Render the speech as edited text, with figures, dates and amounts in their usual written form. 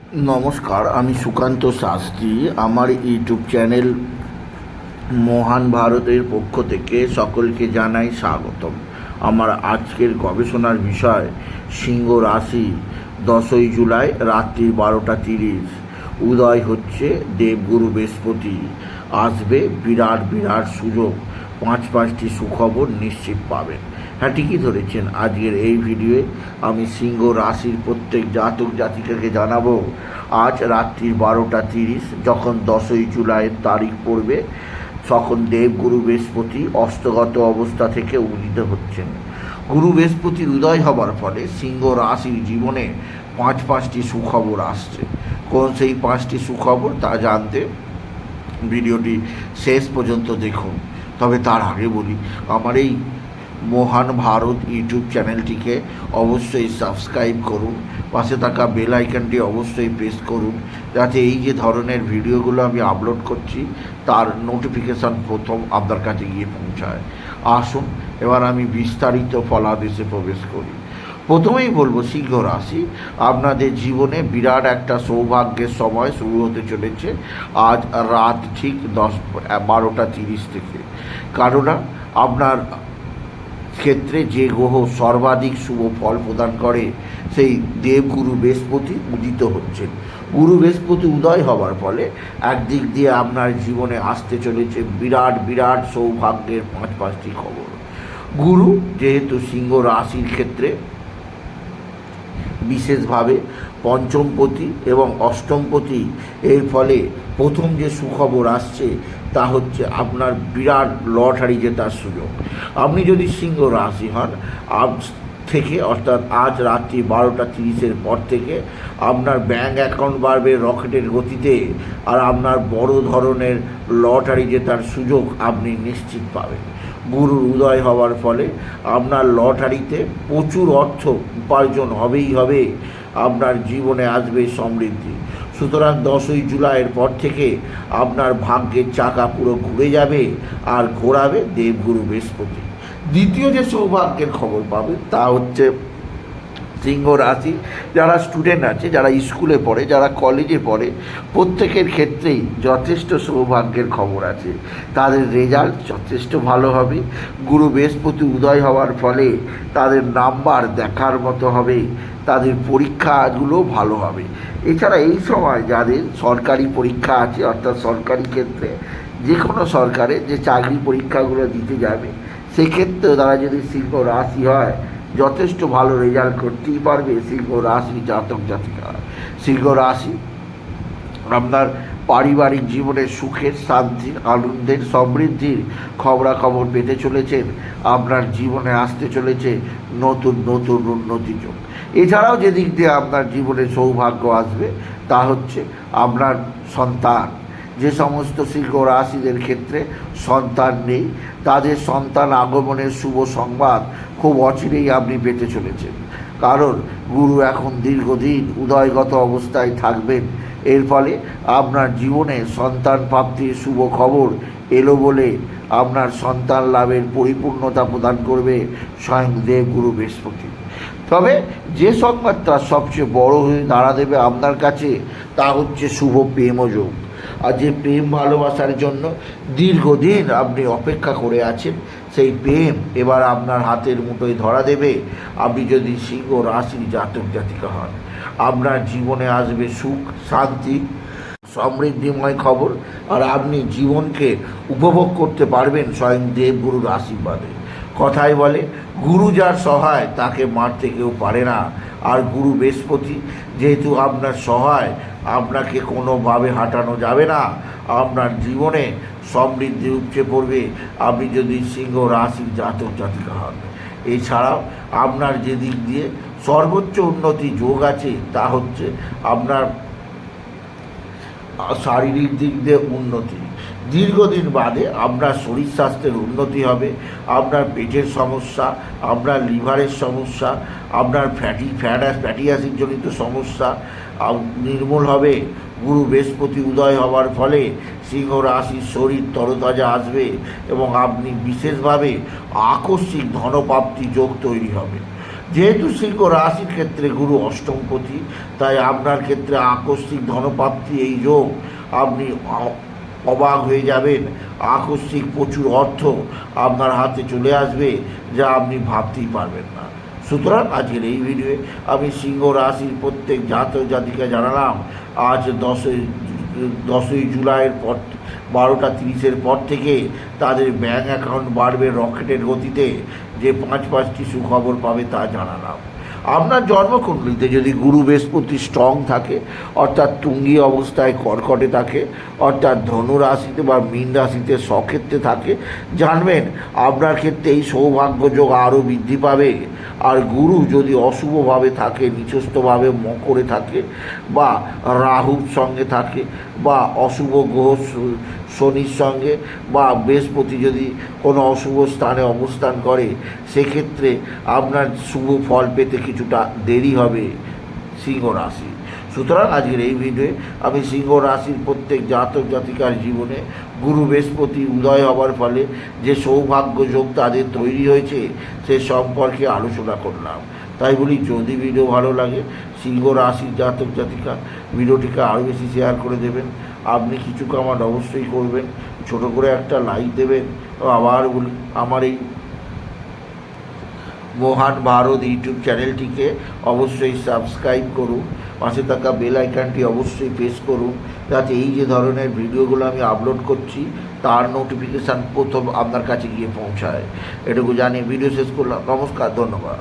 নমস্কার, আমি সুকান্ত শাস্ত্রী। আমার ইউটিউব চ্যানেল মহান ভারতের পক্ষ থেকে সকলকে জানাই স্বাগতম। আমার আজকের গবেষণার বিষয় সিংহ রাশি। 10ই জুলাই রাত্রি 12:30 উদয় হচ্ছে দেবগুরু বৃহস্পতি। আসবে বিরাট বিরাট সুযোগ, পাঁচটি সুখবর নিশ্চিত পাবেন। হ্যাঁ, ঠিকই ধরেছেন। আজকের এই ভিডিওয়ে আমি সিংহ রাশির প্রত্যেক জাতক জাতিকাকে জানাবো আজ রাত্রি 12:30 যখন 10ই জুলাইয়ের তারিখ পড়বে, তখন দেবগুরু বৃহস্পতি অস্তগত অবস্থা থেকে উদিত হচ্ছেন। গুরু বৃহস্পতির উদয় হবার ফলে সিংহ রাশির জীবনে পাঁচটি সুখবর আসছে। কোন সেই 5টি সুখবর তা জানতে ভিডিওটি শেষ পর্যন্ত দেখুন। তবে তার আগে বলি, আমার এই মহান ভারত ইউটিউব চ্যানেলটিকে অবশ্যই সাবস্ক্রাইব করুন, পাশে থাকা বেল আইকনটি অবশ্যই প্রেস করুন, যাতে এই যে ধরনের ভিডিওগুলো আমি আপলোড করছি তার নোটিফিকেশান প্রথম আপনার কাছে গিয়ে পৌঁছায়। আসুন এবার আমি বিস্তারিত ফলাদেশে প্রবেশ করি। প্রথমেই বলবো, সিংহ রাশি, আপনাদের জীবনে বিরাট একটা সৌভাগ্যের সময় শুরু হতে চলেছে আজ রাত ঠিক 12:30 থেকে। কারণ আপনার ক্ষেত্রে যে গ্রহ সর্বাধিক শুভ ফল প্রদান করে সেই দেবগুরু বৃহস্পতি উদিত হচ্ছেন। গুরু বৃহস্পতি উদয় হওয়ার ফলে একদিক দিয়ে আপনার জীবনে আসতে চলেছে বিরাট বিরাট সৌভাগ্যের পাঁচটি খবর। গুরু যেহেতু সিংহ রাশির ক্ষেত্রে বিশেষভাবে পঞ্চমপতি এবং অষ্টমপতি, এর ফলে প্রথম যে সুখবর আসছে তা হচ্ছে আপনার বিরাট লটারি জেতার সুযোগ। আপনি যদি সিংহ রাশি হন, আজ থেকে অর্থাৎ আজ রাত্রি 12:30 পর থেকে আপনার ব্যাঙ্ক অ্যাকাউন্ট বাড়বে রকেটের গতিতে, আর আপনার বড় ধরনের লটারি জেতার সুযোগ আপনি নিশ্চিত পাবেন। গুরুর উদয় হওয়ার ফলে আপনার লটারিতে প্রচুর অর্থ উপার্জন হবেই হবে। আপনার জীবনে আসবে সমৃদ্ধি। সুতরাং 10ই জুলাইয়ের পর থেকে আপনার ভাগ্যের চাকা পুরো ঘুরে যাবে, আর ঘোরাবে দেবগুরু বৃহস্পতি। দ্বিতীয় যে সৌভাগ্যের খবর পাবে তা হচ্ছে সিংহ রাশি যারা স্টুডেন্ট আছে, যারা স্কুলে পড়ে, যারা কলেজে পড়ে, প্রত্যেকের ক্ষেত্রেই যথেষ্ট সৌভাগ্যের খবর আছে। তাদের রেজাল্ট যথেষ্ট ভালো হবে। গুরু বৃহস্পতি উদয় হওয়ার ফলে তাদের নাম্বার দেখার মতো হবে, তাদের পরীক্ষাগুলো ভালো হবে। এছাড়া এই সময় যাদের সরকারি পরীক্ষা আছে, অর্থাৎ সরকারি ক্ষেত্রে যে কোনো সরকারের যে চাকরি পরীক্ষাগুলো দিতে যাবে, সেক্ষেত্রেও তারা যদি সিংহ রাশি হয় যথেষ্ট ভালো রেজাল্ট করতেই পারবে সিংহ রাশি জাতক জাতিকা। সিংহ রাশি আপনার পারিবারিক জীবনে সুখের, শান্তির, আনন্দের, সমৃদ্ধির খবরাখবর পেতে চলেছেন। আপনার জীবনে আসতে চলেছে নতুন নতুন উন্নতি যোগ। এছাড়াও যেদিক দিয়ে আপনার জীবনে সৌভাগ্য আসবে তা হচ্ছে আপনার সন্তান। যে সমস্ত সিংহ রাশিদের ক্ষেত্রে সন্তান নেই, তাদের সন্তান আগমনের শুভ সংবাদ খুব অচিরেই আপনি পেতে চলেছেন। কারণ গুরু এখন দীর্ঘদিন উদয়গত অবস্থায় থাকবেন। এর ফলে আপনার জীবনে সন্তান প্রাপ্তির শুভ খবর এলো বলে আপনার সন্তান লাভের পরিপূর্ণতা প্রদান করবে স্বয়ং দেবগুরু বৃহস্পতি। তবে যে সংবাদটা সবচেয়ে বড় হয়ে দাঁড়া দেবে আপনার কাছে তা হচ্ছে শুভ প্রেমযোগ। আর যে প্রেম ভালোবাসার জন্য দীর্ঘদিন আপনি অপেক্ষা করে আছেন, সেই প্রেম এবার আপনার হাতের মুঠোয় ধরা দেবে। আপনি যদি সিংহ রাশির জাতক জাতিকা হন, আপনার জীবনে আসবে সুখ, শান্তি, সমৃদ্ধিময় খবর, আর আপনি জীবনকে উপভোগ করতে পারবেন স্বয়ং দেবগুরুর আশীর্বাদে। কথায় বলে, গুরু যার সহায় তাকে মারতে কেউ পারে না। আর গুরু বৃহস্পতি যেহেতু আপনার সহায়, আপনাকে কোনোভাবে হাঁটানো যাবে না। আপনার জীবনে সমৃদ্ধি উপচে পড়বে আপনি যদি সিংহ রাশির জাতক জাতিকা হন। এছাড়াও আপনার যে দিক দিয়ে সর্বোচ্চ উন্নতি যোগ আছে তা হচ্ছে আপনার শারীরিক দিক দিয়ে উন্নতি। দীর্ঘদিন বাদে আপনার শরীর স্বাস্থ্যের উন্নতি হবে। আপনার পেটের সমস্যা, আপনার লিভারের সমস্যা, আপনার ফ্যাটি অ্যাসিড জনিত সমস্যা নির্মূল হবে। গুরু বৃহস্পতি উদয় হওয়ার ফলে সিংহ রাশির শরীর তরতাজা আসবে এবং আপনি বিশেষভাবে আকস্মিক ধনপ্রাপ্তি যোগ তৈরি হবে। যেহেতু সিংহ রাশির ক্ষেত্রে গুরু অষ্টমপতি, তাই আপনার ক্ষেত্রে আকস্মিক ধনপ্রাপ্তি এই যোগ, আপনি অবাক হয়ে যাবেন। আকস্মিক প্রচুর অর্থ আপনার হাতে চলে আসবে, যা আপনি ভাবতেই পারবেন না। সুতরাং আজকের এই ভিডিওয়ে আমি সিংহ রাশির প্রত্যেক জাতক জাতিকা জানালাম আজ 10ই জুলাইয়ের পর 12:30 পর থেকে তাদের ব্যাঙ্ক অ্যাকাউন্ট বাড়বে রকেটের গতিতে, যে 5টি সুখবর পাবে তা জানালাম। আপনার জন্মকুণ্ডলিতে যদি গুরু বৃহস্পতি স্ট্রং থাকে, অর্থাৎ তুঙ্গি অবস্থায় কর্কটে থাকে, অর্থাৎ ধনু রাশিতে বা মীন রাশিতে স্বক্ষেত্রে থাকে, জানবেন আপনার ক্ষেত্রে এই সৌভাগ্য যোগ আরও বৃদ্ধি পাবে। আর গুরু যদি অশুভভাবে থাকে, নিচস্থভাবে মকরে থাকে, বা রাহুর সঙ্গে থাকে, বা অশুভ গ্রহ শনির সঙ্গে, বা বৃহস্পতি যদি কোনো অশুভ স্থানে অবস্থান করে, সেক্ষেত্রে আপনার শুভ ফল পেতে কিছুটা দেরি হবে সিংহ রাশি। সুতরাং আজকের এই ভিডিওয়ে আমি সিংহ রাশির প্রত্যেক জাতক জাতিকার জীবনে গুরু বৃহস্পতি উদয় হওয়ার ফলে যে সৌভাগ্য যোগ তাদের তৈরি হয়েছে সে সম্পর্কে আলোচনা করলাম। তাই বলি, যদি ভিডিও ভালো লাগে সিংহ রাশির জাতক জাতিকা ভিডিওটিকে আরও বেশি শেয়ার করে দেবেন। আপনি কিছু কমেন্ট অবশ্যই করবেন, ছোট করে একটা লাইক দেবেন। আবার বলি, আমার এই মহান ভারত ইউটিউব চ্যানেলটিকে অবশ্যই সাবস্ক্রাইব করুন, পাশে থাকা বেল আইকনটি অবশ্যই প্রেস করুন, যাতে এই যে ধরনের ভিডিওগুলো আমি আপলোড করছি তার নোটিফিকেশান প্রথম আপনার কাছে গিয়ে পৌঁছায়। এটুকু জানিয়ে ভিডিও শেষ করলাম। নমস্কার, ধন্যবাদ।